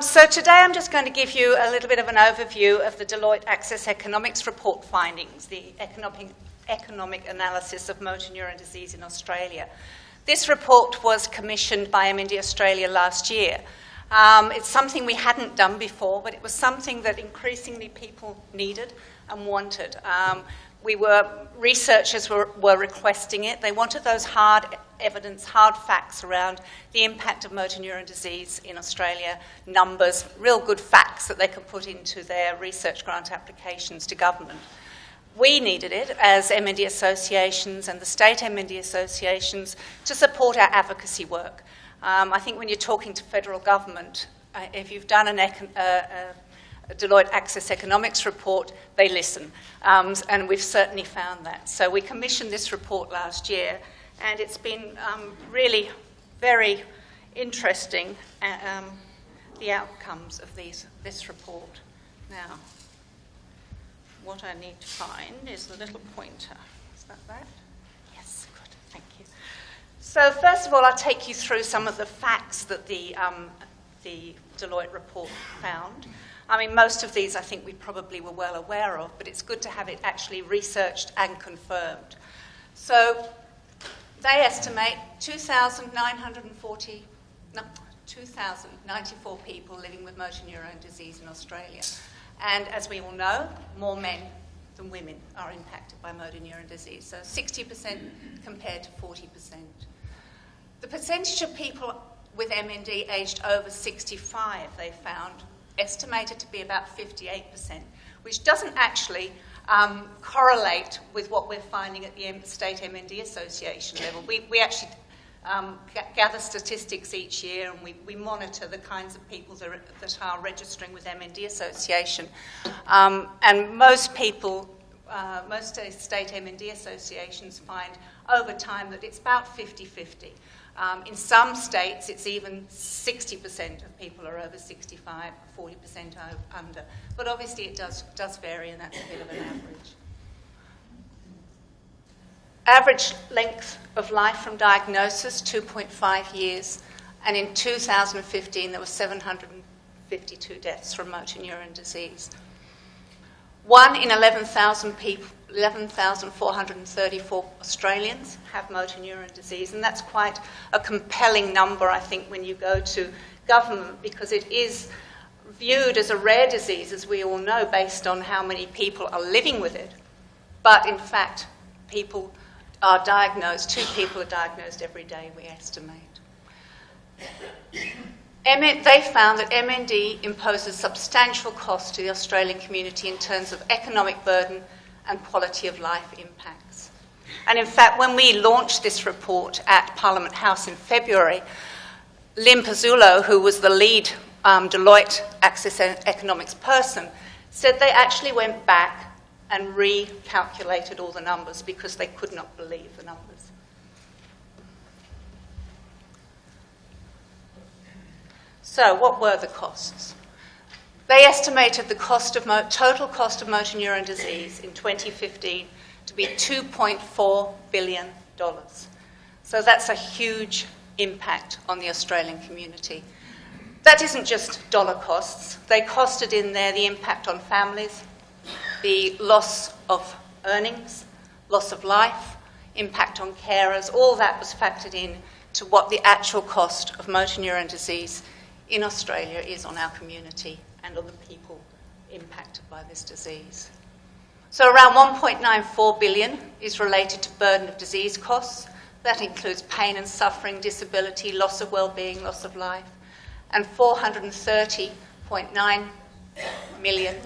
So today I'm just going to give you a little bit of an overview of the Deloitte Access Economics report findings, the economic analysis of motor neuron disease in Australia. This report was commissioned by MND Australia last year. It's something we hadn't done before, but it was something that increasingly people needed and wanted. Researchers were requesting it. They wanted those hard evidence, hard facts around the impact of motor neuron disease in Australia, numbers, real good facts that they could put into their research grant applications to government. We needed it as MND associations and the state MND associations to support our advocacy work. I think when you're talking to federal government, if you've done a Deloitte Access Economics report, they listen, and we've certainly found that. So we commissioned this report last year, and it's been really very interesting, the outcomes of this report. Now, what I need to find is the little pointer. Is that right? Yes, good, thank you. So first of all, I'll take you through some of the facts that the Deloitte report found. I mean, most of these I think we probably were well aware of, but it's good to have it actually researched and confirmed. So they estimate 2,094 people living with motor neuron disease in Australia. And as we all know, more men than women are impacted by motor neuron disease. So 60% compared to 40%. The percentage of people with MND aged over 65, they found, estimated to be about 58%, which doesn't actually correlate with what we're finding at the State MND Association level. We actually gather statistics each year, and we monitor the kinds of people that are registering with MND Association. And most people, most state MND associations find over time that it's about 50-50. In some states, it's even 60% of people are over 65, 40% under. But obviously it does vary, and that's a bit of an average. Average length of life from diagnosis, 2.5 years. And in 2015, there were 752 deaths from motor neuron disease. 1 in 11,000 people, 11,434 Australians have motor neuron disease, and that's quite a compelling number, I think, when you go to government, because it is viewed as a rare disease, as we all know, based on how many people are living with it. But in fact, people are diagnosed, 2 people are diagnosed every day, we estimate. They found that MND imposes substantial cost to the Australian community in terms of economic burden and quality of life impacts. And in fact, when we launched this report at Parliament House in February, Lynn Pizzulo, who was the lead Deloitte Access Economics person, said they actually went back and recalculated all the numbers because they could not believe the numbers. So what were the costs? They estimated the total cost of motor neuron disease in 2015 to be $2.4 billion. So that's a huge impact on the Australian community. That isn't just dollar costs. They costed in there the impact on families, the loss of earnings, loss of life, impact on carers. All that was factored in to what the actual cost of motor neuron disease in Australia is on our community and on the people impacted by this disease. So around 1.94 billion is related to burden of disease costs. That includes pain and suffering, disability, loss of well-being, loss of life, and 430.9 million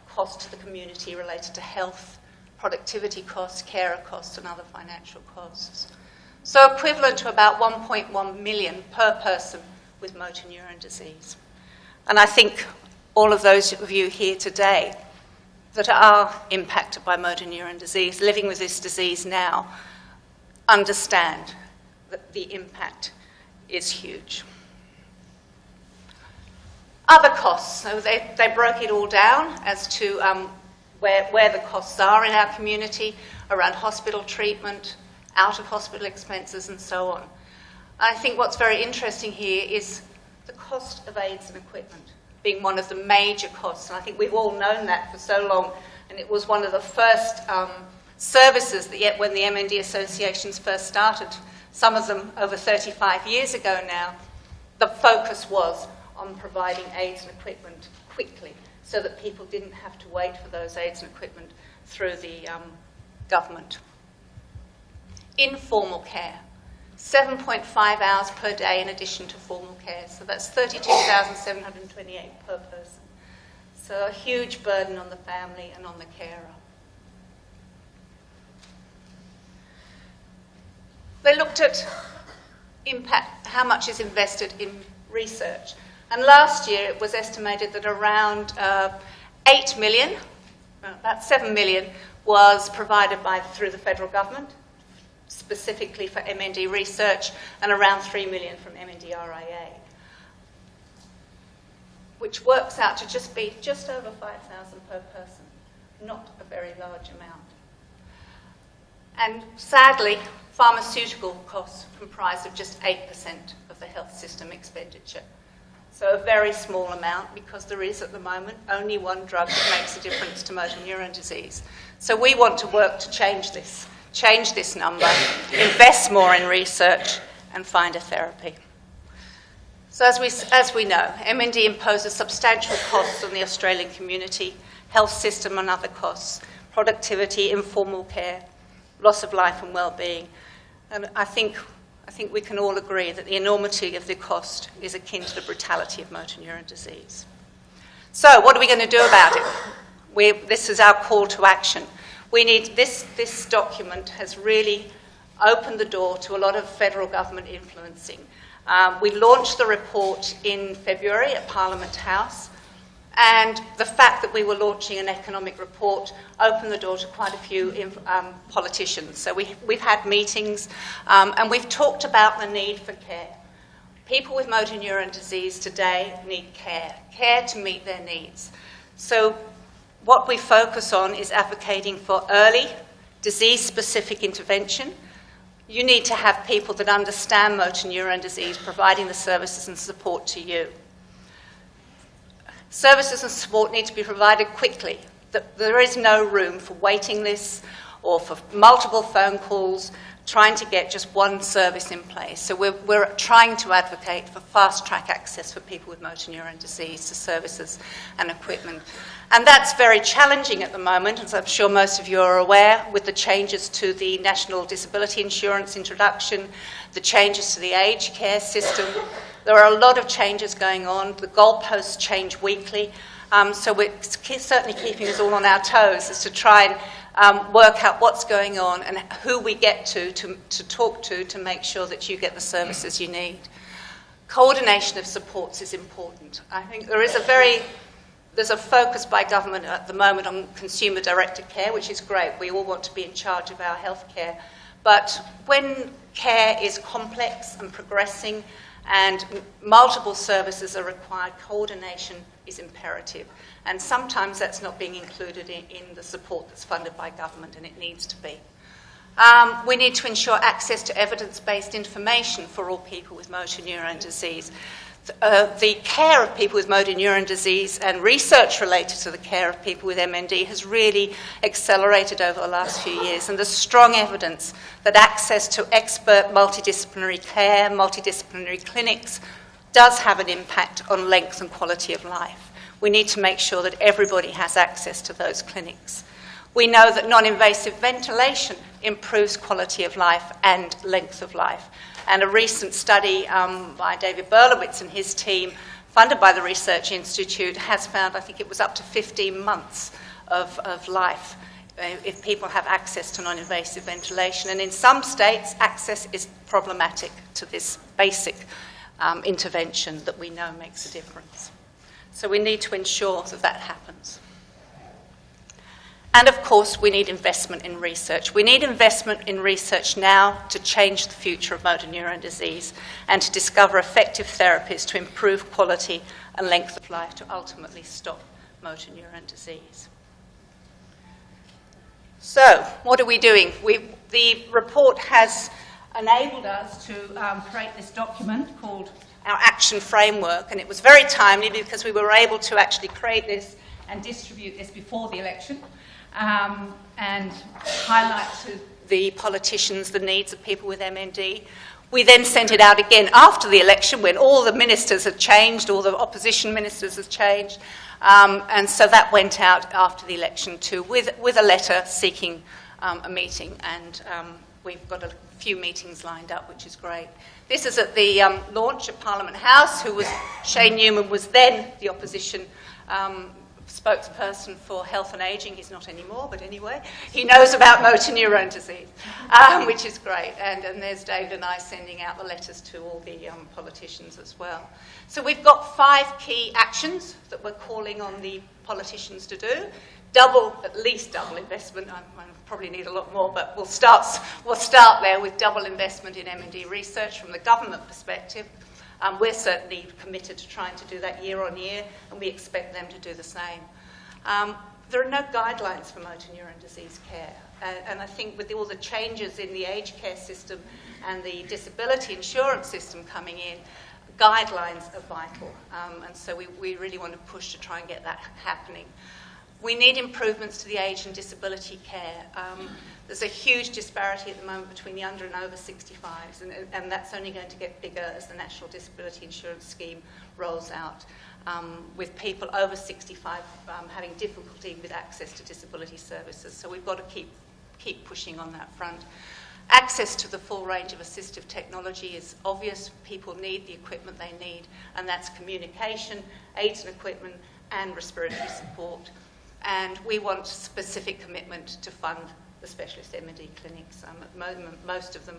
cost to the community related to health, productivity costs, carer costs, and other financial costs. So equivalent to about 1.1 million per person with motor neuron disease. And I think all of those of you here today that are impacted by motor neuron disease, living with this disease now, understand that the impact is huge. Other costs, so they broke it all down as to where the costs are in our community, around hospital treatment, out-of-hospital expenses, and so on. I think what's very interesting here is the cost of aids and equipment being one of the major costs. And I think we've all known that for so long. And it was one of the first services that when the MND associations first started, some of them over 35 years ago now, the focus was on providing aids and equipment quickly so that people didn't have to wait for those aids and equipment through the government. Informal care, 7.5 hours per day in addition to formal care. So that's 32,728 per person. So a huge burden on the family and on the carer. They looked at impact, how much is invested in research. And last year it was estimated that around 8 million, about 7 million, was provided through the federal government, specifically for MND research, and around 3 million from MND RIA, which works out to just over 5,000 per person, not a very large amount. And sadly, pharmaceutical costs comprise of just 8% of the health system expenditure. So a very small amount, because there is at the moment only one drug that makes a difference to motor neuron disease. So we want to work to change this number, invest more in research, and find a therapy. So as we know, MND imposes substantial costs on the Australian community, health system and other costs, productivity, informal care, loss of life and well-being. And I think we can all agree that the enormity of the cost is akin to the brutality of motor neuron disease. So what are we going to do about it? This is our call to action. We need this document has really opened the door to a lot of federal government influencing. We launched the report in February at Parliament House, and the fact that we were launching an economic report opened the door to quite a few politicians. So we've had meetings, and we've talked about the need for care. People with motor neuron disease today need care to meet their needs. So what we focus on is advocating for early, disease-specific intervention. You need to have people that understand motor neuron disease providing the services and support to you. Services and support need to be provided quickly. There is no room for waiting lists or for multiple phone calls trying to get just one service in place. So we're trying to advocate for fast-track access for people with motor neuron disease to services and equipment. And that's very challenging at the moment, as I'm sure most of you are aware, with the changes to the National Disability Insurance introduction, the changes to the aged care system. There are a lot of changes going on. The goalposts change weekly. So we're certainly keeping us all on our toes as to try and work out what's going on and who we get to talk to make sure that you get the services you need. Coordination of supports is important. I think there's a focus by government at the moment on consumer-directed care, which is great. We all want to be in charge of our health care. But when care is complex and progressing and multiple services are required, coordination is imperative. And sometimes that's not being included in the support that's funded by government, and it needs to be. We need to ensure access to evidence-based information for all people with motor neuron disease. The care of people with motor neuron disease and research related to the care of people with MND has really accelerated over the last few years, and there's strong evidence that access to expert multidisciplinary care, multidisciplinary clinics, does have an impact on length and quality of life. We need to make sure that everybody has access to those clinics. We know that non-invasive ventilation improves quality of life and length of life. And a recent study by David Berlowitz and his team, funded by the Research Institute, has found, I think it was up to 15 months of life if people have access to non-invasive ventilation. And in some states, access is problematic to this basic intervention that we know makes a difference. So we need to ensure that that happens. And of course, we need investment in research. We need investment in research now to change the future of motor neuron disease and to discover effective therapies to improve quality and length of life to ultimately stop motor neuron disease. So, what are we doing? The report has enabled us to create this document called our action framework, and it was very timely because we were able to actually create this and distribute this before the election, and highlight to the politicians the needs of people with MND. We then sent it out again after the election when all the ministers had changed, all the opposition ministers had changed, and so that went out after the election too with a letter seeking a meeting, and we've got a few meetings lined up, which is great. This is at the launch at Parliament House. Shane Newman was then the opposition spokesperson for health and ageing. He's not anymore, but anyway, he knows about motor neurone disease, which is great. And there's David and I sending out the letters to all the politicians as well. So we've got 5 key actions that we're calling on the politicians to do. At least double investment. I probably need a lot more, but we'll start there with double investment in MND research from the government perspective. We're certainly committed to trying to do that year on year, and we expect them to do the same. There are no guidelines for motor neuron disease care, and I think with all the changes in the aged care system and the disability insurance system coming in, guidelines are vital, and so we really want to push to try and get that happening. We need improvements to the age and disability care. There's a huge disparity at the moment between the under and over 65s, and that's only going to get bigger as the National Disability Insurance Scheme rolls out, with people over 65 having difficulty with access to disability services. So we've got to keep pushing on that front. Access to the full range of assistive technology is obvious. People need the equipment they need, and that's communication, aids and equipment, and respiratory support. And we want specific commitment to fund the specialist MND clinics. At the moment, most of them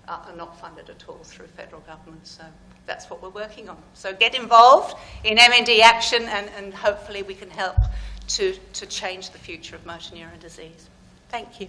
are not funded at all through federal government, so that's what we're working on. So get involved in MND action, and hopefully we can help to change the future of motor neuron disease. Thank you.